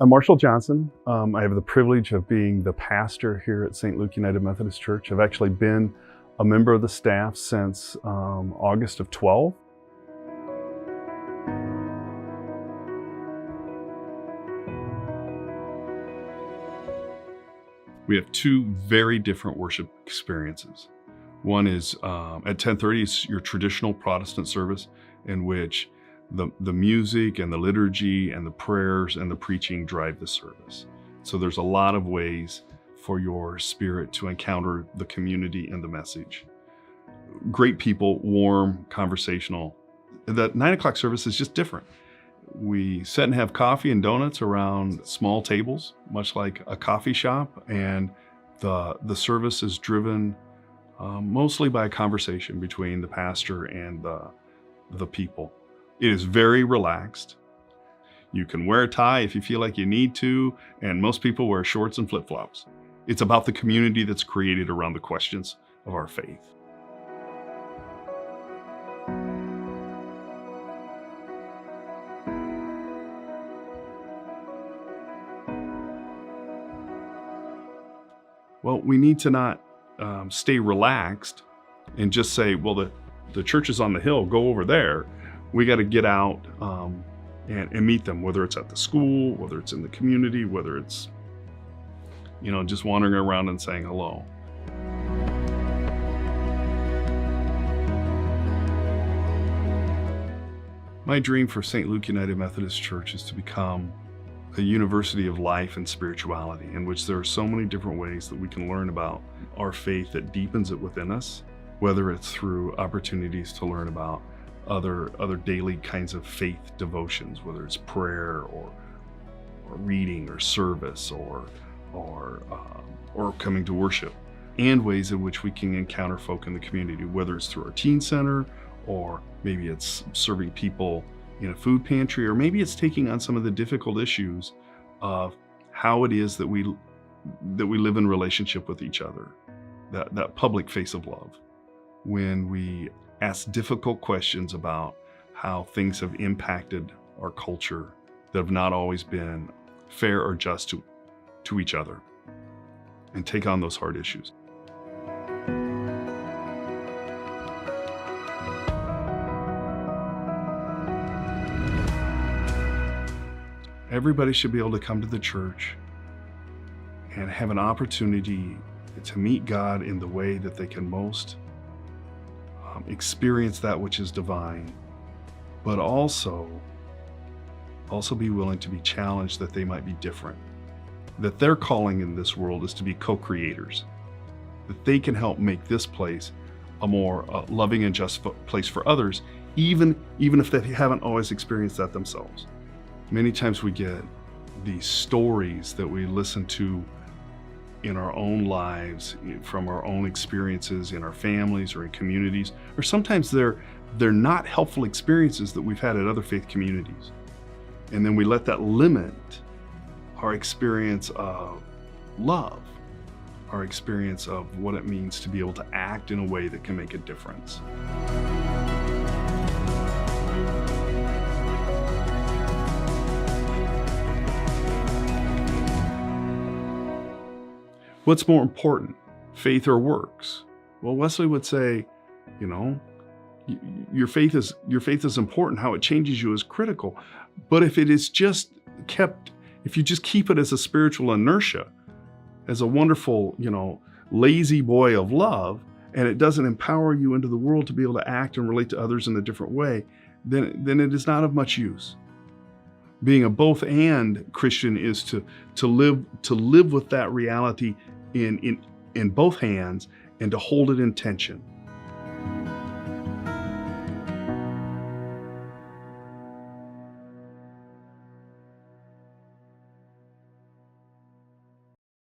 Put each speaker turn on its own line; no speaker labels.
I'm Marshall Johnson. I have the privilege of being the pastor here at St. Luke United Methodist Church. I've actually been a member of the staff since August of 12. We have two very different worship experiences. One is at 10:30, it's your traditional Protestant service in which the music and the liturgy and the prayers and the preaching drive the service. So there's a lot of ways for your spirit to encounter the community and the message. Great people, warm, conversational. The 9 o'clock service is just different. We sit and have coffee and donuts around small tables, much like a coffee shop, and the service is driven mostly by a conversation between the pastor and the people. It is very relaxed. You can wear a tie if you feel like you need to, and most people wear shorts and flip-flops. It's about the community that's created around the questions of our faith. Well, we need to not stay relaxed and just say, well, the church is on the hill, go over there. We got to get out and meet them, whether it's at the school, whether it's in the community, whether it's, just wandering around and saying hello. My dream for St. Luke United Methodist Church is to become a university of life and spirituality, in which there are so many different ways that we can learn about our faith that deepens it within us, whether it's through opportunities to learn about other daily kinds of faith devotions, whether it's prayer or reading or service or coming to worship, and ways in which we can encounter folk in the community, whether it's through our teen center, or maybe it's serving people in a food pantry, or maybe it's taking on some of the difficult issues of how it is that we live in relationship with each other, that public face of love. When we ask difficult questions about how things have impacted our culture that have not always been fair or just to each other, and take on those hard issues. Everybody should be able to come to the church and have an opportunity to meet God in the way that they can most experience that which is divine, but also be willing to be challenged that they might be different, that their calling in this world is to be co-creators, that they can help make this place a more loving and just place for others, even if they haven't always experienced that themselves. Many times we get these stories that we listen to in our own lives, from our own experiences in our families or in communities, or sometimes they're not helpful experiences that we've had at other faith communities. And then we let that limit our experience of love, our experience of what it means to be able to act in a way that can make a difference. What's more important, faith or works? Well, Wesley would say, your faith is important. How it changes you is critical. But if it is just if you just keep it as a spiritual inertia, as a wonderful, lazy boy of love, and it doesn't empower you into the world to be able to act and relate to others in a different way, then it is not of much use. Being a both and Christian is to live with that reality in both hands, and to hold it in tension.